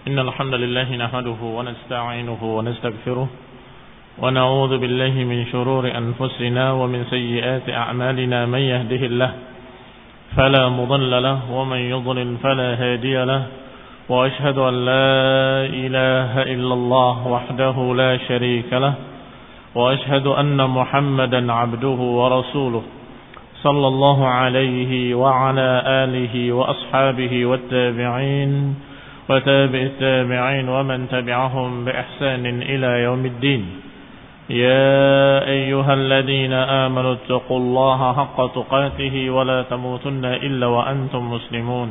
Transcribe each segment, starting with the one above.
إن الحمد لله نحمده ونستعينه ونستغفره ونعوذ بالله من شرور أنفسنا ومن سيئات أعمالنا. من يهده الله فلا مضل له ومن يضلل فلا هادي له، وأشهد أن لا إله إلا الله وحده لا شريك له، وأشهد أن محمدا عبده ورسوله صلى الله عليه وعلى آله وأصحابه والتابعين وتابع التابعين ومن تبعهم بإحسان إلى يوم الدين. يا أيها الذين آمنوا اتقوا الله حق تقاته ولا تموتن إلا وأنتم مسلمون.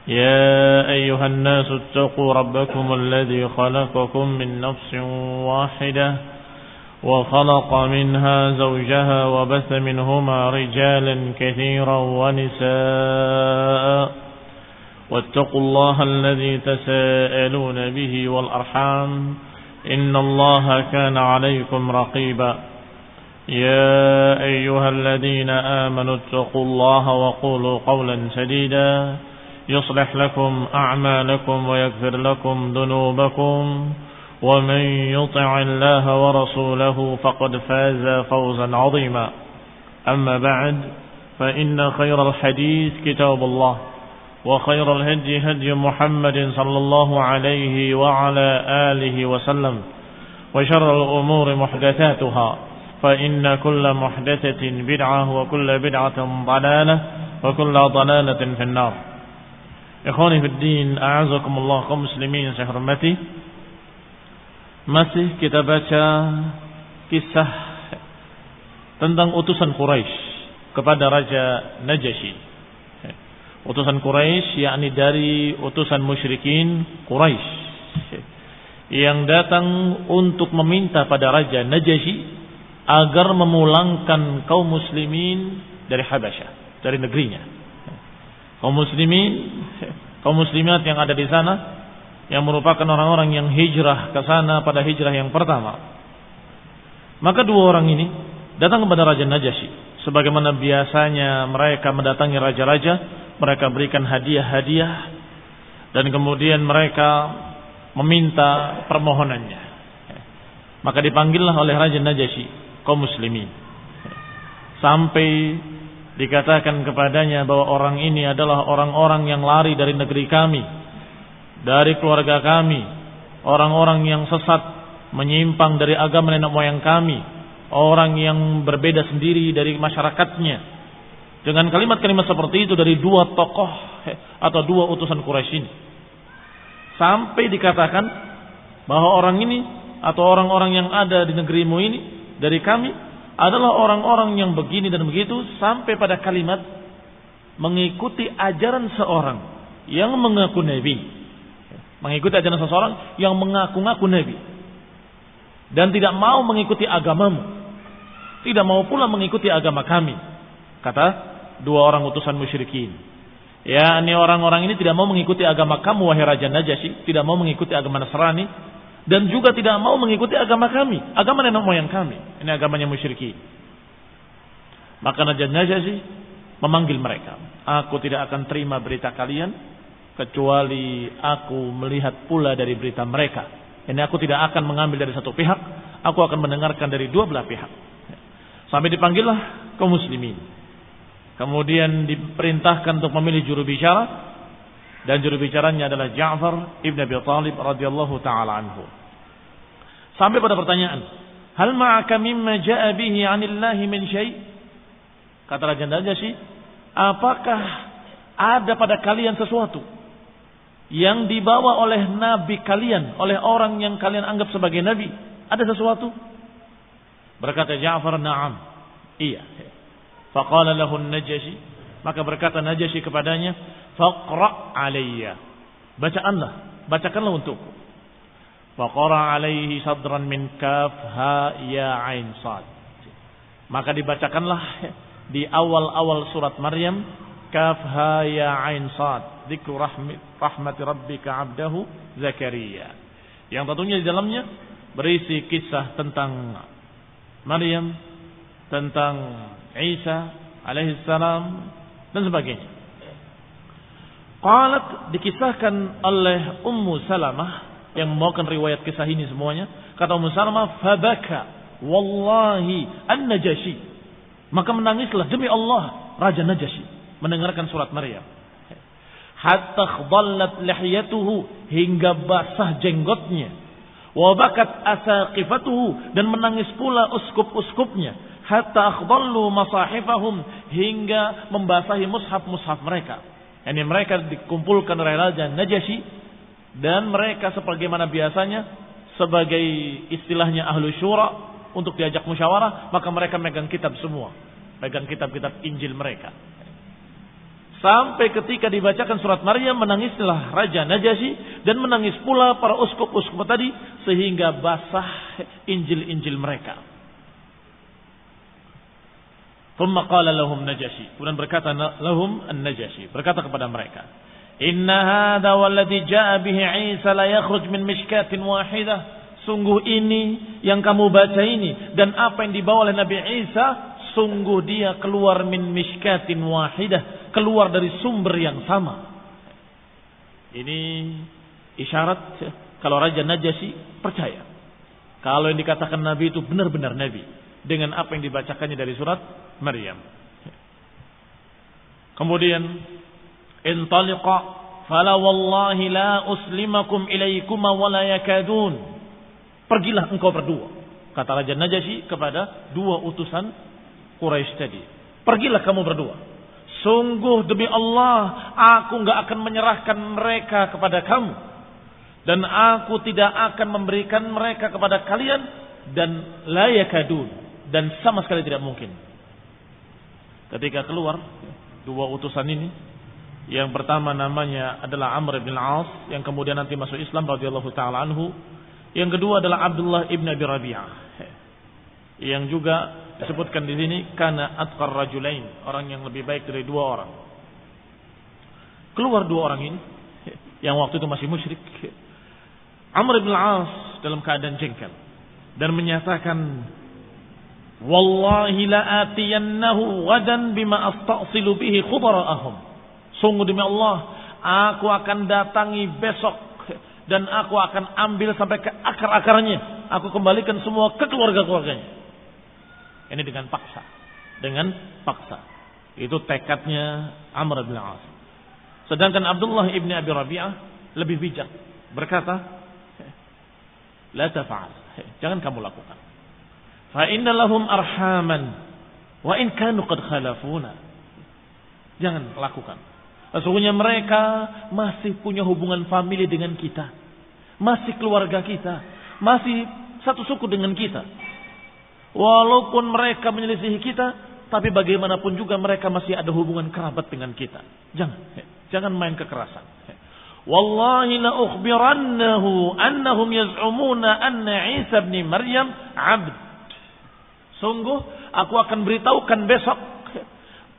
يا أيها الناس اتقوا ربكم الذي خلقكم من نفس واحدة وخلق منها زوجها وبث منهما رجالا كثيرا ونساء، واتقوا الله الذي تساءلون به والأرحام إن الله كان عليكم رقيبا. يا أيها الذين آمنوا اتقوا الله وقولوا قولا سديدا يصلح لكم أعمالكم ويغفر لكم ذنوبكم، ومن يطع الله ورسوله فقد فاز فوزا عظيما. أما بعد، فإن خير الحديث كتاب الله، وخير الهدي هدي محمد صلى الله عليه وعلى آله وسلم، وشر الأمور محدثاتها، فإن كل محدثة بدعة وكل بدعة ضلالة وكل ضلالة في النار. Ikhwani fi din, a'azakumullah kaum muslimin yang saya hormati. Masih kita baca kisah tentang utusan Quraisy kepada Raja Najasyi. Utusan Quraisy yakni dari utusan musyrikin Quraisy yang datang untuk meminta pada Raja Najasyi agar memulangkan kaum muslimin dari Habasyah, dari negerinya. Kaum muslimin, kaum muslimat yang ada di sana, yang merupakan orang-orang yang hijrah ke sana pada hijrah yang pertama. Maka dua orang ini datang kepada Raja Najasyi. Sebagaimana biasanya mereka mendatangi raja-raja, mereka berikan hadiah-hadiah dan kemudian mereka meminta permohonannya. Maka dipanggillah oleh Raja Najasyi kaum muslimin, sampai dikatakan kepadanya bahwa orang ini adalah orang-orang yang lari dari negeri kami, dari keluarga kami, orang-orang yang sesat, menyimpang dari agama nenek moyang kami, orang yang berbeda sendiri dari masyarakatnya. Dengan kalimat-kalimat seperti itu dari dua tokoh atau dua utusan Quraisy ini, sampai dikatakan bahwa orang ini atau orang-orang yang ada di negerimu ini dari kami adalah orang-orang yang begini dan begitu, sampai pada kalimat mengikuti ajaran seorang yang mengaku nabi, mengikuti ajaran seseorang yang mengaku-ngaku nabi dan tidak mau mengikuti agamamu, tidak mau pula mengikuti agama kami, kata dua orang utusan musyrikin. Ya, ini orang-orang ini tidak mau mengikuti agama kamu wahai Raja Najasyi, tidak mau mengikuti agama Nasrani, dan juga tidak mau mengikuti agama kami, agama nenek moyang kami. Ini agamanya musyrikin. Maka Raja Najasyi memanggil mereka. Aku tidak akan terima berita kalian kecuali aku melihat pula dari berita mereka. Ini aku tidak akan mengambil dari satu pihak, aku akan mendengarkan dari dua belah pihak. Sampai dipanggillah kaum muslimin. Kemudian diperintahkan untuk memilih juru bicara. Dan juru bicaranya adalah Ja'far ibn Abi Talib radhiyallahu ta'ala anhu. Sampai pada pertanyaan, hal ma'aka mimma ja'a bihi 'anillahi min syai'? Kata Raja Najasyi, apakah ada pada kalian sesuatu yang dibawa oleh nabi kalian, oleh orang yang kalian anggap sebagai nabi? Ada sesuatu? Berkata Ja'far, na'am, iya. Faqala lahu Najasyi, maka berkata Najasyi kepadanya, faqra' alayya, bacakanlah untukku. Faqara alaihi sadran min kaf ha ya ain sad, maka dibacakanlah di awal-awal surat Maryam, kaf ha ya ain sad, dzikru rahmati rabbika 'abdahu Zakaria, yang tentunya di dalamnya berisi kisah tentang Maryam, tentang Isa alaihi salam dan sebagainya. Qalat, dikisahkan oleh Ummu Salamah yang membawakan riwayat kisah ini semuanya. Kata Ummu Salamah, fabaka wallahi an-Najashi. Maka menangislah demi Allah Raja Najasyi mendengarkan surat Maryam. Hatta khadallat lihiyatuhu, hingga basah jenggotnya. Wa bakat asaqifatuhu, dan menangis pula uskup-uskupnya. Hatta akhdallu masahifahum, hingga membasahi mushaf-mushaf mereka. Yani mereka dikumpulkan oleh Raja Najasyi, dan mereka sebagaimana biasanya sebagai istilahnya ahlu syura untuk diajak musyawarah, maka mereka megang kitab semua, megang kitab-kitab Injil mereka. Sampai ketika dibacakan surat Maryam, menangislah Raja Najasyi dan menangis pula para uskup-uskup tadi sehingga basah Injil-Injil mereka. Thumma qala lahum Najasyi, kemudian berkata lahum an-Najasyi, berkata kepada mereka, inna hadha walladhi jaa bihi Isa la yakhruj min mishkatin wahidah. Sungguh ini yang kamu baca ini dan apa yang dibawa oleh Nabi Isa, sungguh dia keluar min mishkatin wahidah, keluar dari sumber yang sama. Ini isyarat kalau Raja Najasyi percaya kalau yang dikatakan Nabi itu benar-benar Nabi dengan apa yang dibacakannya dari surat Maryam. Kemudian intaliqa fala wallahi la uslimakum ilaikuma wala yakadun. Pergilah engkau berdua, kata Raja Najasyi kepada dua utusan Quraisy tadi. Pergilah kamu berdua. Sungguh demi Allah, aku enggak akan menyerahkan mereka kepada kamu, dan aku tidak akan memberikan mereka kepada kalian, dan la yakadun, dan sama sekali tidak mungkin. Ketika keluar dua utusan ini, yang pertama namanya adalah Amr bin Al-As, yang kemudian nanti masuk Islam radhiyallahu taala anhu. Yang kedua adalah Abdullah ibn Abi Rabi'ah, yang juga disebutkan di sini kana atqar rajulain, orang yang lebih baik dari dua orang. Keluar dua orang ini yang waktu itu masih musyrik. Amr bin Al-As dalam keadaan jengkel dan menyatakan, wallahi la atiyannahu gadan bima astasilu bihi khubara'ahum. Sungguh demi Allah, aku akan datangi besok dan aku akan ambil sampai ke akar-akarnya. Aku kembalikan semua ke keluarga-keluarganya. Ini dengan paksa. Dengan paksa. Itu tekadnya Amr bin Al-As. Sedangkan Abdullah ibn Abi Rabi'ah lebih bijak. Berkata, la tafa'al. Jangan kamu lakukan. Fa inna lahum arhaman. Wa in kanu qad khalafuna. Jangan lakukan. Sesungguhnya mereka masih punya hubungan famili dengan kita. Masih keluarga kita. Masih satu suku dengan kita. Walaupun mereka menyelisihi kita, tapi bagaimanapun juga mereka masih ada hubungan kerabat dengan kita. Jangan main kekerasan. Wallahi la ukhbirannahu annahum yaz'umuna anna Isa ibn Maryam 'abd. Sungguh aku akan beritahukan besok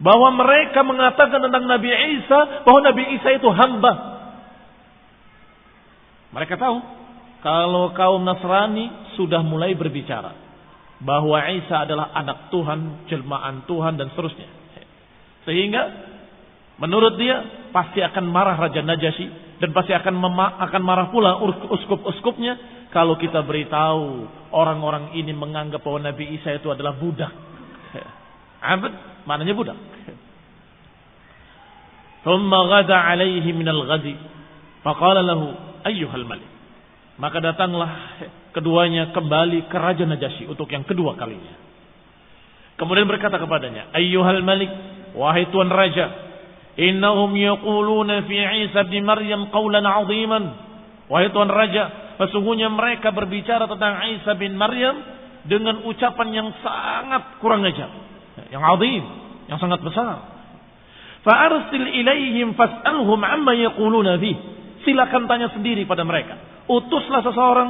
bahwa mereka mengatakan tentang Nabi Isa bahwa Nabi Isa itu hamba. Mereka tahu kalau kaum Nasrani sudah mulai berbicara bahwa Isa adalah anak Tuhan, jelmaan Tuhan dan seterusnya. Sehingga menurut dia pasti akan marah Raja Najasyi dan pasti akan marah pula uskup-uskupnya kalau kita beritahu orang-orang ini menganggap bahwa Nabi Isa itu adalah budak. Abd maknanya budak. Thumma ghada alaihi minal ghadi faqala lahu ayyuhal malik. Maka datanglah keduanya kembali ke Raja Najasyi untuk yang kedua kalinya. Kemudian berkata kepadanya, ayyuhal malik, wahai tuan raja, innahum yaquluna fi Isa bin Maryam qawlan 'aziman. Wahai tuan raja, sesungguhnya mereka berbicara tentang Isa bin Maryam dengan ucapan yang sangat kurang ajar, yang azim, yang sangat besar. Fa arsil ilaihim fas'alhum amma yaquluna fi. Silakan tanya sendiri pada mereka. Utuslah seseorang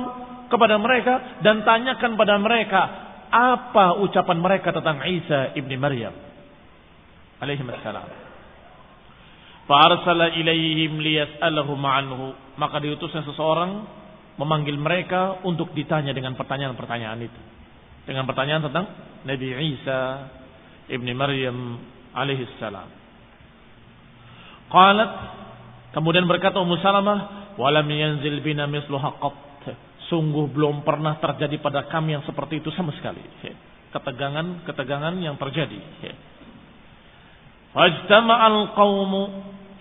kepada mereka dan tanyakan pada mereka apa ucapan mereka tentang Isa ibn Maryam alaihi wassalam. Fa arsala ilaihim liyas'alahum anhu. Maka diutusnya seseorang memanggil mereka untuk ditanya dengan pertanyaan-pertanyaan itu. Dengan pertanyaan tentang Nabi Isa ibn Maryam alaihi salam. Qalat, Kemudian berkata Ummu Salamah, "Walam yanzil bina misluha qat." Sungguh belum pernah terjadi pada kami yang seperti itu sama sekali. Ketegangan yang terjadi. Fajtama'al qaumu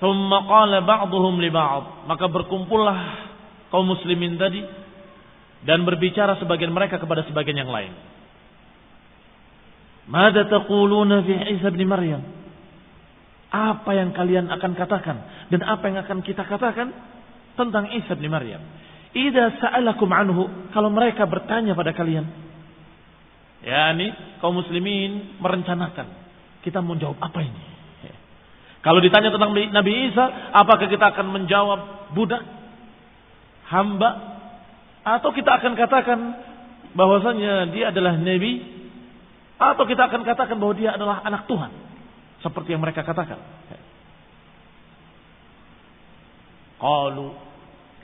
thumma qala ba'dhum li ba'd. Maka berkumpullah kaum muslimin tadi dan berbicara sebagian mereka kepada sebagian yang lain. Mada taquluna fi Isa bin Maryam? Apa yang kalian akan katakan dan apa yang akan kita katakan tentang Isa bin Maryam? Idza sa'alakum anhu, kalau mereka bertanya pada kalian. Yani kaum muslimin merencanakan, kita mau jawab apa ini? Kalau ditanya tentang Nabi Isa, apakah kita akan menjawab budak, hamba, atau kita akan katakan bahwasanya dia adalah nabi, atau kita akan katakan bahwa dia adalah anak Tuhan, seperti yang mereka katakan. Qalu,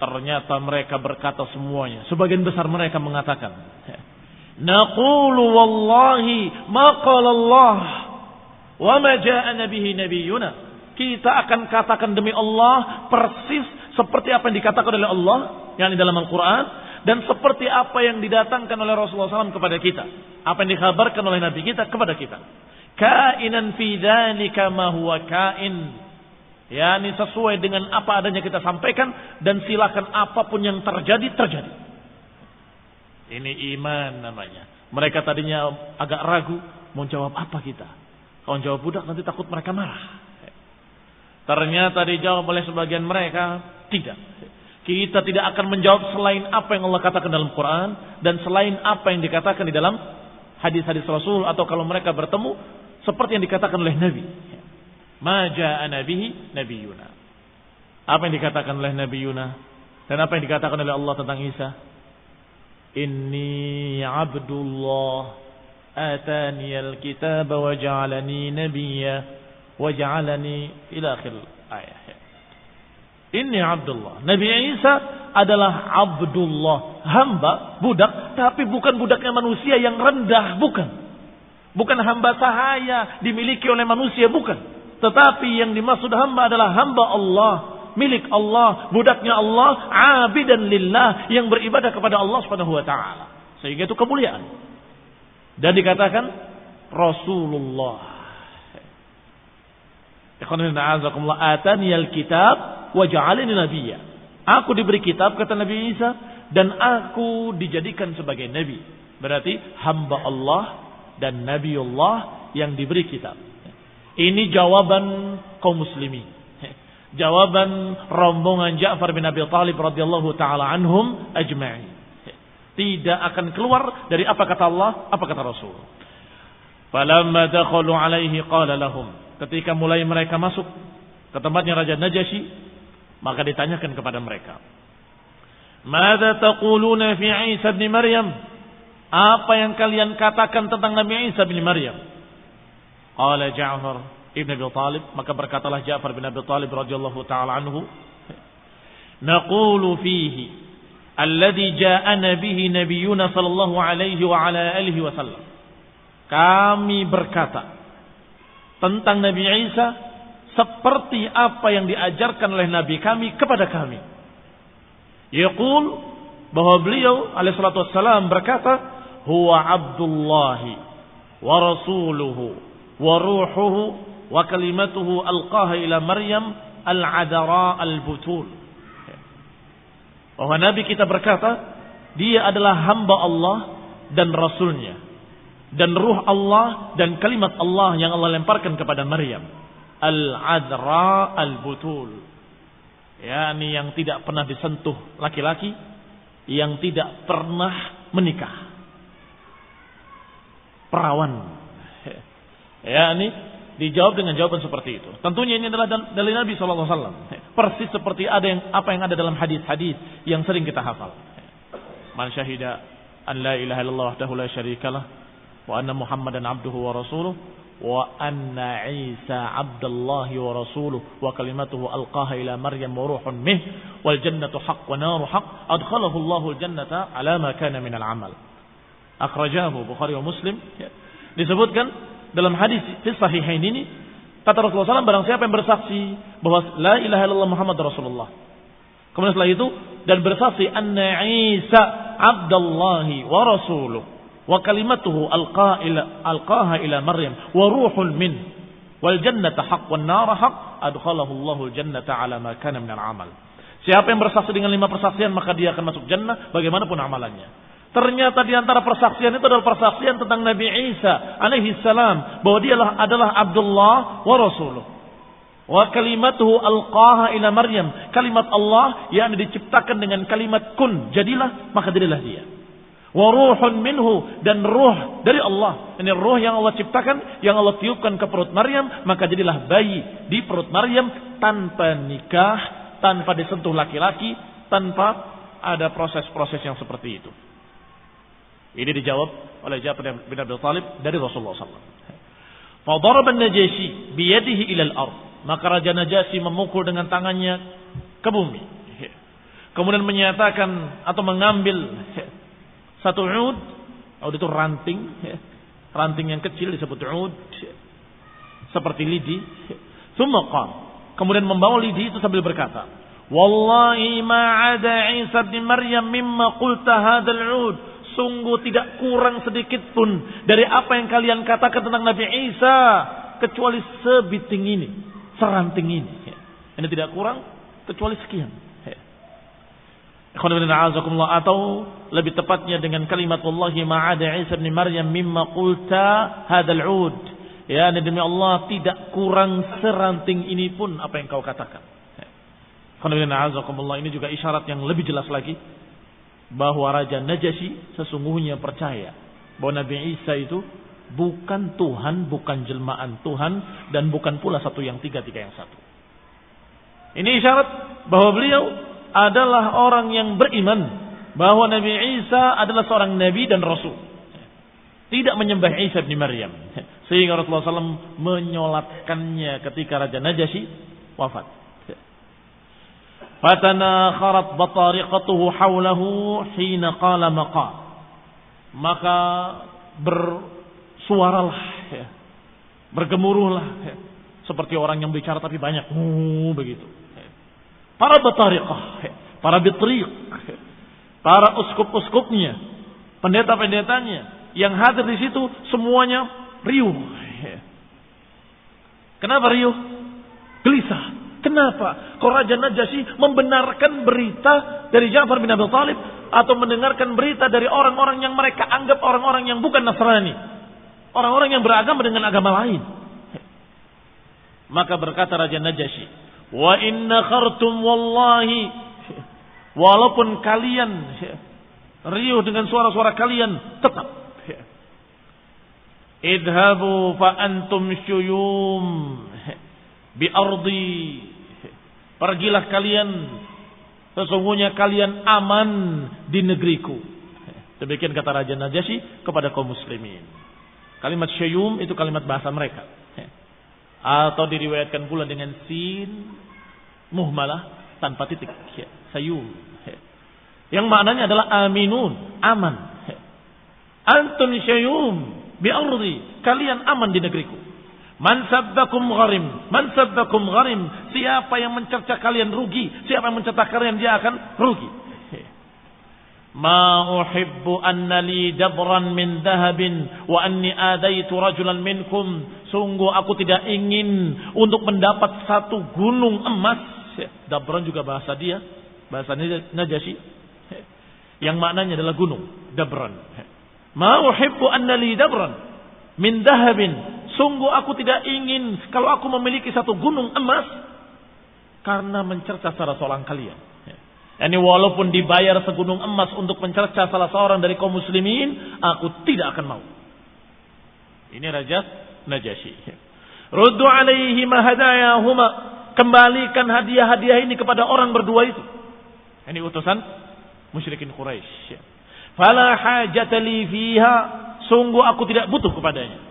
ternyata mereka berkata semuanya. Sebagian besar mereka mengatakan, naqulu wallahi ma qala Allah wa ma ja'ana bihi nabiyyuna. Kita akan katakan demi Allah persis seperti apa yang dikatakan oleh Allah yang di dalam Al-Quran, dan seperti apa yang didatangkan oleh Rasulullah SAW kepada kita, apa yang dikhabarkan oleh Nabi kita kepada kita. Kainan fi dzalika ma huwa kain, yakni sesuai dengan apa adanya kita sampaikan, dan silakan apapun yang terjadi. Ini iman namanya. Mereka tadinya agak ragu mau jawab apa kita. Kalau jawab budak nanti takut mereka marah. Ternyata dijawab oleh sebagian mereka, tidak. Kita tidak akan menjawab selain apa yang Allah katakan dalam Quran dan selain apa yang dikatakan di dalam hadis-hadis Rasul, atau kalau mereka bertemu seperti yang dikatakan oleh Nabi. Ma ja'ana bihi nabiyuna. Apa yang dikatakan oleh nabiyuna dan apa yang dikatakan oleh Allah tentang Isa? Inni abdullah ataniyal kitaba wa ja'alani nabiyya waj'alani ila akhir ayat. Inni Abdullah. Nabi Isa adalah Abdullah, hamba, budak, tapi bukan budaknya manusia yang rendah, bukan. Bukan hamba sahaya dimiliki oleh manusia, bukan. Tetapi yang dimaksud hamba adalah hamba Allah, milik Allah, budaknya Allah, abidan lillah, yang beribadah kepada Allah Subhanahu wa taala. Sehingga itu kemuliaan. Dan dikatakan Rasulullah. Ataniyal kitab wa ja'alani nabiyya. Aku diberi kitab, kata Nabi Isa, dan aku dijadikan sebagai nabi. Berarti hamba Allah dan nabiullah yang diberi kitab. Ini jawaban kaum muslimin. Jawaban rombongan Ja'far bin Abi Thalib radhiyallahu taala anhum ajma'in. Tidak akan keluar dari apa kata Allah, apa kata Rasul. Falamma dakhalu alaihi qala lahum. Ketika mulai mereka masuk ke tempatnya Raja Najasyi, maka ditanyakan kepada mereka, "Madza taquluna fi Isa bin Maryam?" Apa yang kalian katakan tentang Nabi Isa bin Maryam? Qala Ja'far ibn Abi Thalib, maka berkatalah Ja'far bin Abi Thalib radhiyallahu taala anhu, "Naqulu fihi alladhi ja'ana bihi nabiyyuna sallallahu alaihi wa ala alihi wasallam." Kami berkata tentang Nabi Isa seperti apa yang diajarkan oleh Nabi kami kepada kami. Yaqul, bahwa beliau alaihi salatu wassalam berkata, huwa abdullahi wa rasuluhu wa ruhuhu wa kalimatuhu alqaha ila Maryam al-adara al-butul. Bahwa Nabi kita berkata, dia adalah hamba Allah dan Rasulnya, dan ruh Allah dan kalimat Allah yang Allah lemparkan kepada Maryam. Al-adra al-butul, yakni yang tidak pernah disentuh laki-laki, yang tidak pernah menikah, perawan. Yakni dijawab dengan jawaban seperti itu. Tentunya ini adalah dari Nabi SAW, persis seperti apa yang ada dalam hadis-hadis yang sering kita hafal. Man syahida an la ilaha illallah wahdahu la syarikalah wa anna Muhammadan abduhu wa rasuluh wa anna Isa abdullahi wa rasuluh wa kalimatuhu alqaha ila Maryam wa ruhun minh wal jannatu haqq wa naru haqq adkhalahu Allahu al-jannata ala ma kana min al-amal. Akhrajahu Bukhari wa Muslim. Disebutkan dalam hadis fi sahihain ini Kata Rasulullah SAW, barang siapa yang bersaksi bahwa la ilaha illallah Muhammad Rasulullah. Kemudian setelah itu, dan bersaksi anna Isa abdallahi wa rasuluh wa kalimatuhu alqaha ila Maryam wa ruhun min wal jannata haqq wan nara haqq adkhalahu Allahul jannata ala ma kana minal amal. Siapa yang bersaksi dengan 5 persaksian maka dia akan masuk jannah bagaimanapun amalannya. Ternyata di antara persaksian itu adalah persaksian tentang Nabi Isa alaihi salam bahwa dia adalah Abdullah wa rasuluh. Wa kalimatuhu alqaha ila Maryam, kalimat Allah yang diciptakan dengan kalimat kun, jadilah, maka jadilah dia. Wa ruhun minhu, dan ruh dari Allah. Ini ruh yang Allah ciptakan, yang Allah tiupkan ke perut Maryam, maka jadilah bayi di perut Maryam tanpa nikah, tanpa disentuh laki-laki, tanpa ada proses-proses yang seperti itu. Ini dijawab oleh Ja'far bin Abi Thalib dari Rasulullah SAW. Fadaraba an-Najashi biyadihi ila al-ard. Maka Raja Najasyi memukul dengan tangannya ke bumi. Kemudian menyatakan atau mengambil satu ud itu ranting, ranting yang kecil disebut ud, seperti lidi. Tsumma qala, kemudian membawa lidi itu sambil berkata, "Wallahi ma 'ada Isa bin Maryam mimma qulta hadzal ud." Sungguh tidak kurang sedikit pun dari apa yang kalian katakan tentang Nabi Isa kecuali sebiting ini, seranting ini. Ini tidak kurang kecuali sekian. Atau lebih tepatnya dengan kalimat wallahi ma'ada Isa bin Maryam mimma qulta hadzal 'ud. Ya, demi Allah tidak kurang seranting ini pun apa yang kau katakan. Ini juga isyarat yang lebih jelas lagi bahwa Raja Najasyi sesungguhnya percaya bahwa Nabi Isa itu bukan Tuhan, bukan jelmaan Tuhan, dan bukan pula satu yang tiga yang satu. Ini isyarat bahwa beliau adalah orang yang beriman bahwa Nabi Isa adalah seorang Nabi dan Rasul. Tidak menyembah Isa bin Maryam. Sehingga Rasulullah SAW menyolatkannya ketika Raja Najasyi wafat. Fatanakharat batariqatuhu hawlahu hina qala maqal. Maka bersuaralah, bergemuruhlah, seperti orang yang bicara tapi banyak, begitu. Para batariqah, para bitriq, para uskup-uskupnya, pendeta-pendetanya yang hadir di situ semuanya riuh. Kenapa riuh? Gelisah. Kenapa? Kok Raja Najasyi membenarkan berita dari Ja'far bin Abi Thalib atau mendengarkan berita dari orang-orang yang mereka anggap orang-orang yang bukan Nasrani, orang-orang yang beragama dengan agama lain? Maka berkata Raja Najasyi, wa inna khartum wallahi, walaupun kalian riuh dengan suara-suara kalian, tetap idhabu fa antum syuyum bi ardi, pergilah kalian, sesungguhnya kalian aman di negeriku. Demikian kata Raja Najasyi kepada kaum muslimin. Kalimat syuyum itu kalimat bahasa mereka, atau diriwayatkan pula dengan sin muhmalah tanpa titik, syuyum, yang maknanya adalah aminun, aman. Antum syuyum bi ardi, kalian aman di negeriku. Man sabbakum gharim, man sabbakum gharim. Siapa yang mencerca kalian rugi, siapa yang mencerca kalian dia akan rugi. Ma uhibbu anna li dabran min dhahabin wa anni adaitu rajulan minkum. Sungguh aku tidak ingin untuk mendapat satu gunung emas. Dabran juga bahasa dia, bahasa Najasyi, yang maknanya adalah gunung, dabran. Ma uhibbu anna li dabran min dhahabin. Sungguh aku tidak ingin kalau aku memiliki satu gunung emas karena mencerca salah seorang kalian. Yani walaupun dibayar segunung emas untuk mencerca salah seorang dari kaum muslimin, aku tidak akan mau. Ini Raja Najasyi. Ruddu alaihi ma hadayahuma, kembalikan hadiah-hadiah ini kepada orang berdua itu. Ini utusan musyrikin Quraisy. Fala hajata li fiha, sungguh aku tidak butuh kepadanya.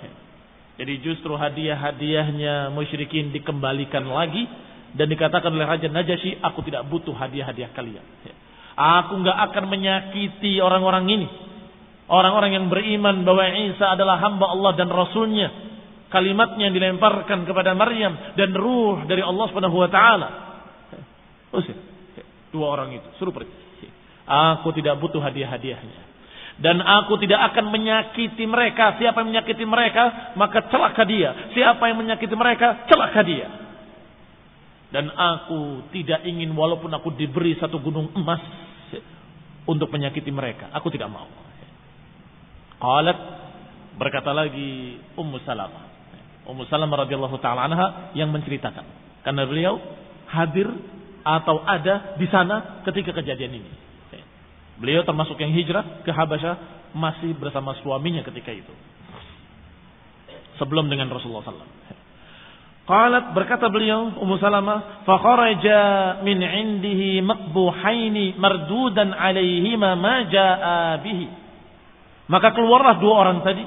Jadi justru hadiah-hadiahnya musyrikin dikembalikan lagi dan dikatakan oleh Raja Najasyi, aku tidak butuh hadiah-hadiah kalian. Aku enggak akan menyakiti orang-orang ini. Orang-orang yang beriman bahwa Isa adalah hamba Allah dan Rasulnya. kalimatnya yang dilemparkan kepada Maryam dan ruh dari Allah Subhanahu wa taala. Usir dua orang itu, suruh pergi. Aku tidak butuh hadiah-hadiahnya. Dan aku tidak akan menyakiti mereka. Siapa yang menyakiti mereka, maka celaka dia. Siapa yang menyakiti mereka, celaka dia. Dan aku tidak ingin walaupun aku diberi satu gunung emas untuk menyakiti mereka. Aku tidak mau. Qalat, berkata lagi Ummu Salamah. Ummu Salamah radhiyallahu taala anha yang menceritakan. Karena beliau hadir atau ada di sana ketika kejadian ini. Beliau termasuk yang hijrah ke Habasyah masih bersama suaminya ketika itu. Sebelum dengan Rasulullah SAW. Qalat, berkata beliau Ummu Salamah, fa kharaja min indihi maqbuhaini mardudan alaihima ma jaa bihi. Maka keluarlah dua orang tadi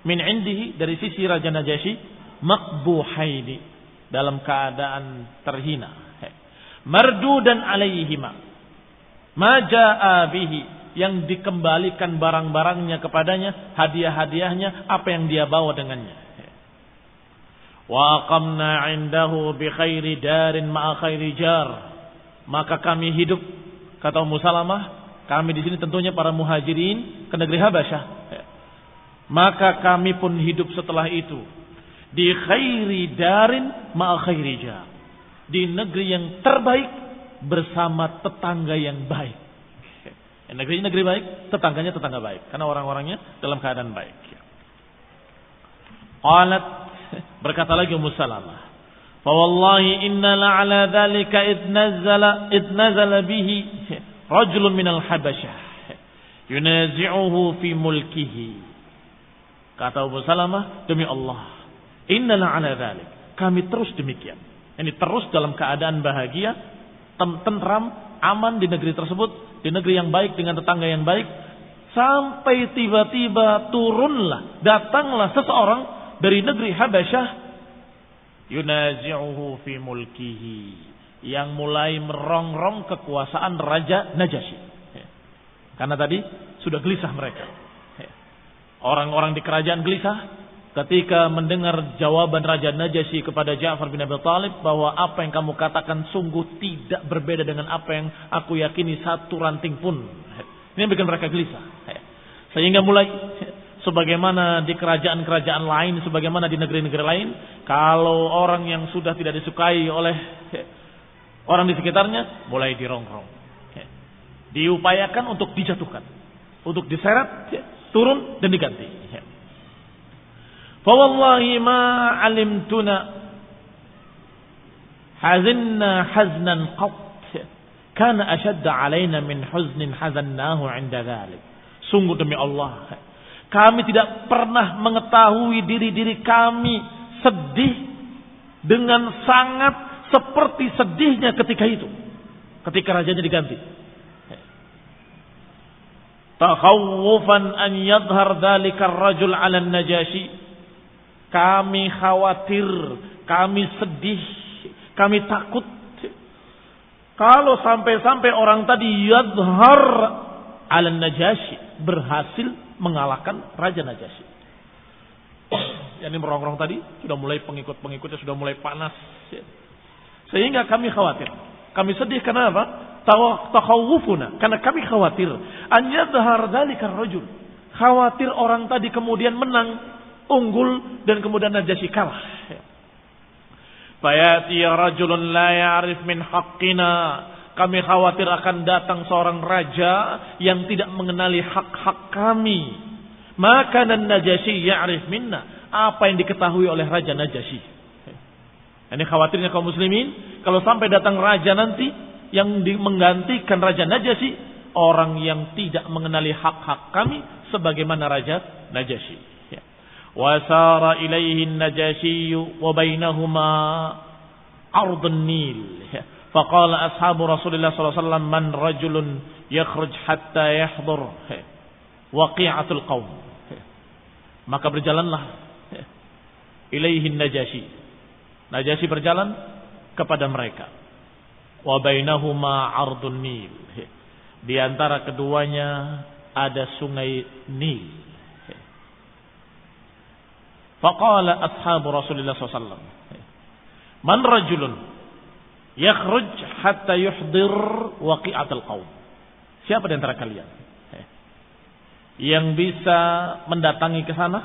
min indihi, dari sisi Raja Najasyi, maqbuhaini, dalam keadaan terhina. Mardudan alaihima ma jaa bihi, yang dikembalikan barang-barangnya kepadanya, hadiah-hadiahnya, apa yang dia bawa dengannya. Wa aqamna 'indahu bi khairi darin ma'a khairi jar. Maka kami hidup, kata Ummu Salamah, kami di sini tentunya para muhajirin ke negeri Habasyah. Maka kami pun hidup setelah itu di khairi darin ma'a khairi jar, di negeri yang terbaik bersama tetangga yang baik. Negeri baik, tetangganya tetangga baik, karena orang-orangnya dalam keadaan baik. Qalat, berkata lagi Ummu Salamah, fa wallahi inna la ala dzalika id nazala bihi rajulun minal habasyah yunazi'uhu fi mulkihi. Kata Ummu Salamah, demi Allah, inna la ala dzalik, kami terus demikian. Ini terus dalam keadaan bahagia, tentram, aman di negeri tersebut, di negeri yang baik dengan tetangga yang baik, sampai tiba-tiba datanglah seseorang dari negeri Habasyah, yunazi'uhu fi mulkihi, yang mulai merongrong kekuasaan Raja Najasyi. Karena tadi sudah gelisah mereka. Orang-orang di kerajaan gelisah ketika mendengar jawaban Raja Najasyi kepada Ja'far bin Abi Thalib bahwa apa yang kamu katakan sungguh tidak berbeda dengan apa yang aku yakini satu ranting pun. Ini bikin mereka gelisah. Sehingga mulai sebagaimana di kerajaan-kerajaan lain, sebagaimana di negeri-negeri lain, kalau orang yang sudah tidak disukai oleh orang di sekitarnya, mulai dirongrong. Diupayakan untuk dijatuhkan, untuk diseret, turun dan diganti. Fa wallahi ma alimtuna hazinna haznan qat kana ashadda alaina min huznin hazannahu 'inda dhalik. Sungguh demi Allah, kami tidak pernah mengetahui diri-diri kami sedih dengan sangat seperti sedihnya ketika itu, ketika rajanya diganti. Takhawufan an yadhhar dhalika ar-rajul 'ala an-Najasyi. Kami khawatir, kami sedih, kami takut kalau sampai-sampai orang tadi yadhhar 'ala an-Najasyi, berhasil mengalahkan Raja Najasyi. Yani merongrong tadi sudah mulai, pengikut-pengikutnya sudah mulai panas. Sehingga kami khawatir, kami sedih. Kenapa? Takhawufuna, karena kami khawatir an yadhhar dzalika ar-rajul, khawatir orang tadi kemudian menang, unggul, dan kemudian Najasyi kalah. Fayati rajulun la ya'rif min haqqina, kami khawatir akan datang seorang raja yang tidak mengenali hak-hak kami. Maka Najasyi ya'rif minna, apa yang diketahui oleh Raja Najasyi. Ini khawatirnya kaum muslimin, kalau sampai datang raja nanti yang menggantikan Raja Najasyi, orang yang tidak mengenali hak-hak kami sebagaimana Raja Najasyi. Wasara ilaihi Najasyi wa bainahuma ardun Nil. Faqala ashabu Rasulullah sallallahu alaihi wasallam, man rajulun yakhruj hatta yahdhur waqi'atul qaum. Maka berjalanlah ilaihi Najasyi. Najasyi berjalan kepada mereka. Wa bainahuma ardun Nil. Di antara keduanya ada sungai Nil. Faqala ashabu Rasulullah SAW, man rajulun yakhruj hatta yuhdir waqi'atul qaum. Siapa di antara kalian yang bisa mendatangi ke sana,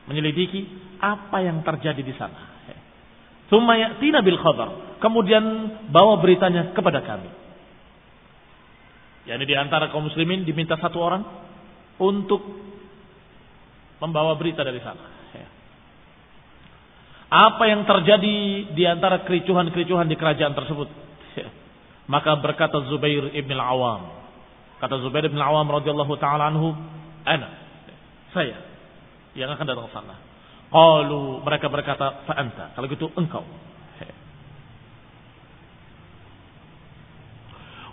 menyelidiki apa yang terjadi di sana. Tsumma ya'tina bil khabar, kemudian bawa beritanya kepada kami. Yani di antara kaum muslimin diminta satu orang untuk membawa berita dari sana. Apa yang terjadi di antara kericuhan-kericuhan di kerajaan tersebut. Maka berkata Zubair ibn al-Awam. Kata Zubair ibn al-Awam radhiyallahu ta'ala anhu, saya yang akan datang ke sana. Qalu, mereka berkata, fa anta, kalau gitu engkau.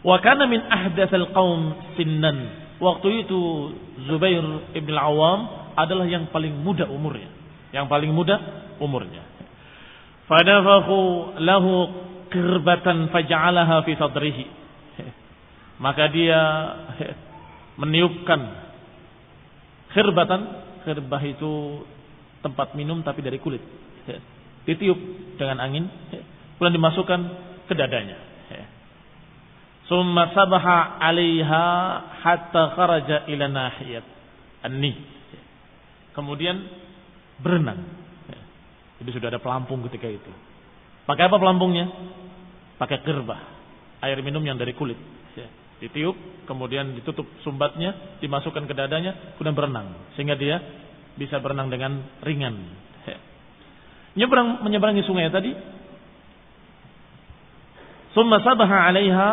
Wa kana min ahdatsal qaum sinnan. Waktu itu Zubair ibn al-Awam adalah yang paling muda umurnya. Yang paling muda umurnya. Fadafakhu lahu qirbatan faj'alaha fi sadrihi. Maka dia meniupkan khirbatan. Khirbah itu tempat minum tapi dari kulit. Ditiup dengan angin, kemudian dimasukkan ke dadanya. Summa sabaha 'alaiha hatta kharaja ila nahiyat anni. Kemudian berenang. Jadi sudah ada pelampung ketika itu. Pakai apa pelampungnya? Pakai kerbah. Air minum yang dari kulit. Ditiup, kemudian ditutup sumbatnya, dimasukkan ke dadanya, kemudian berenang. Sehingga dia bisa berenang dengan ringan. Menyeberangi sungai tadi. Summa sabaha 'alaiha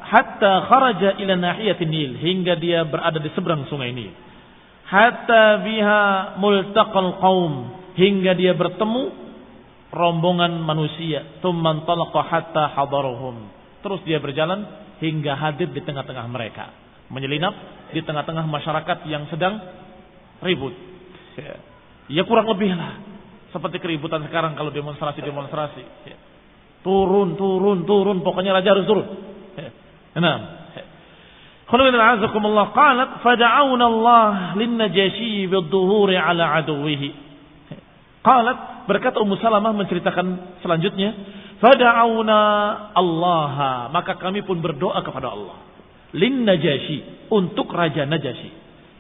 hatta kharaja ila nahiyatin Nil, hingga dia berada di seberang sungai Nil. Hatta biha multaqal qaum, hingga dia bertemu rombongan manusia. Tsumman talaqa hatta hadaruhum, terus dia berjalan hingga hadir di tengah-tengah mereka, menyelinap di tengah-tengah masyarakat yang sedang ribut. Ya kurang lebih lah seperti keributan sekarang kalau demonstrasi. Turun, pokoknya raja harus turun. Nah, qalat fada'awna Allah lin-Najashi bid-dhuhuri 'ala 'aduwwihi. Qalat, berkata Ummu Salamah menceritakan selanjutnya, fada'awna Allah, maka kami pun berdoa kepada Allah, lin-Najashi, untuk Raja Najasyi,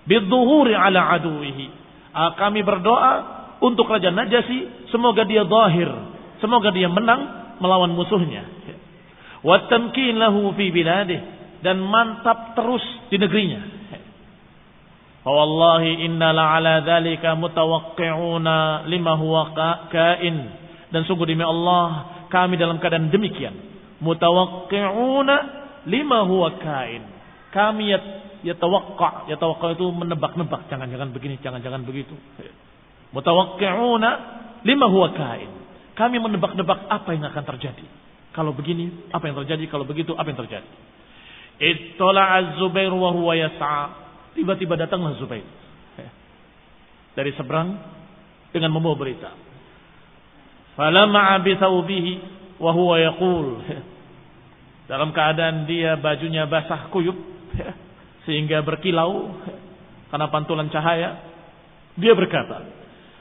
bid-dhuhuri 'ala 'aduwwihi. Kami berdoa untuk Raja Najasyi, semoga dia zahir, semoga dia menang melawan musuhnya. Wa tamkin lahu fi biladih, dan mantap terus di negerinya. Wallahi inna la'ala dzalika mutawaqqi'una lima huwa kain, dan sungguh demi Allah kami dalam keadaan demikian. Mutawaqqi'una lima huwa kain, kami yatawaqqa itu menebak-nebak, jangan-jangan begini, jangan-jangan begitu. Mutawaqqi'una lima huwa kain, kami menebak-nebak apa yang akan terjadi. Kalau begini, apa yang terjadi? Kalau begitu, apa yang terjadi? Ittala'a Az-Zubair wa huwa yas'a. Tiba-tiba datanglah Zubair dari seberang dengan membawa berita. Falamma bi thawbihi wa huwa yaqul, dalam keadaan dia bajunya basah kuyup sehingga berkilau karena pantulan cahaya, dia berkata,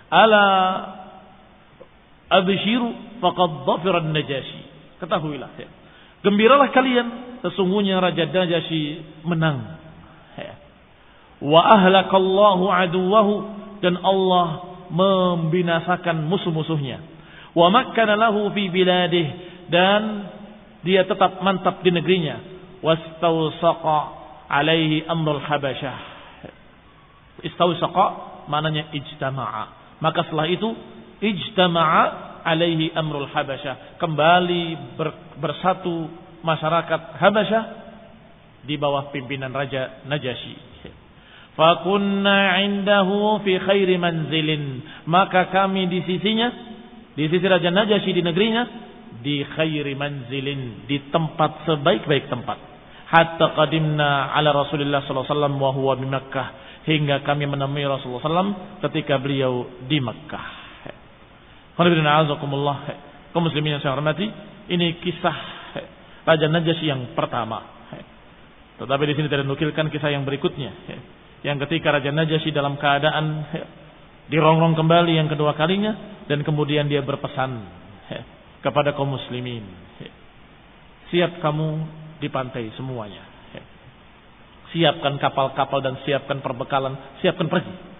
ala abshiru faqad dhafira an-Najashi. Ketahuilah, gembiralah kalian, sesungguhnya Raja Najasyi menang. Wa ahlakallahu aduwahu, dan Allah membinasakan musuh-musuhnya. Wa makkana lahu fi biladih, dan dia tetap mantap di negerinya. Wastawsaqa alaihi amrul habasyah. Istawsaqa maknanya ijtama'a. Maka setelah itu ijtama'a alaihi amrul habasyah, kembali bersatu masyarakat Habasyah di bawah pimpinan Raja Najasyi. Fakunna indahu fi khairi manzilin, maka kami di sisinya, di sisi Raja Najasyi di negerinya, di khairi manzilin, di tempat sebaik-baik tempat. Hatta qadimna ala Rasulillah sallallahu alaihi wasallam wa huwa di Makkah, hingga kami menemui Rasulullah sallallahu alaihi wasallam ketika beliau di Makkah. Kaum muslimin yang saya hormati, ini kisah Raja Najasyi yang pertama. Tetapi di sini tidak dinukilkan kisah yang berikutnya, yang ketika Raja Najasyi dalam keadaan Dirongrong kembali yang kedua kalinya dan kemudian dia berpesan kepada kaum muslimin, siap kamu di pantai semuanya. Siapkan kapal-kapal dan siapkan perbekalan, siapkan pergi.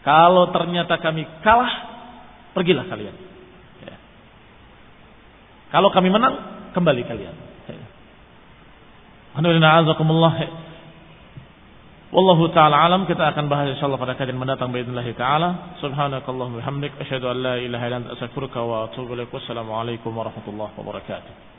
Kalau ternyata kami kalah, pergilah kalian. Kalau kami menang, kembali kalian. Alhamdulillah. Wallahu ta'ala alam. Kita akan bahas insyaallah pada kajian mendatang باذن taala. Subhanakallahumma wa bihamdik asyhadu an la ilaha illa anta astaghfiruka wa atubu ilaik. Wassalamu alaikum warahmatullahi wabarakatuh.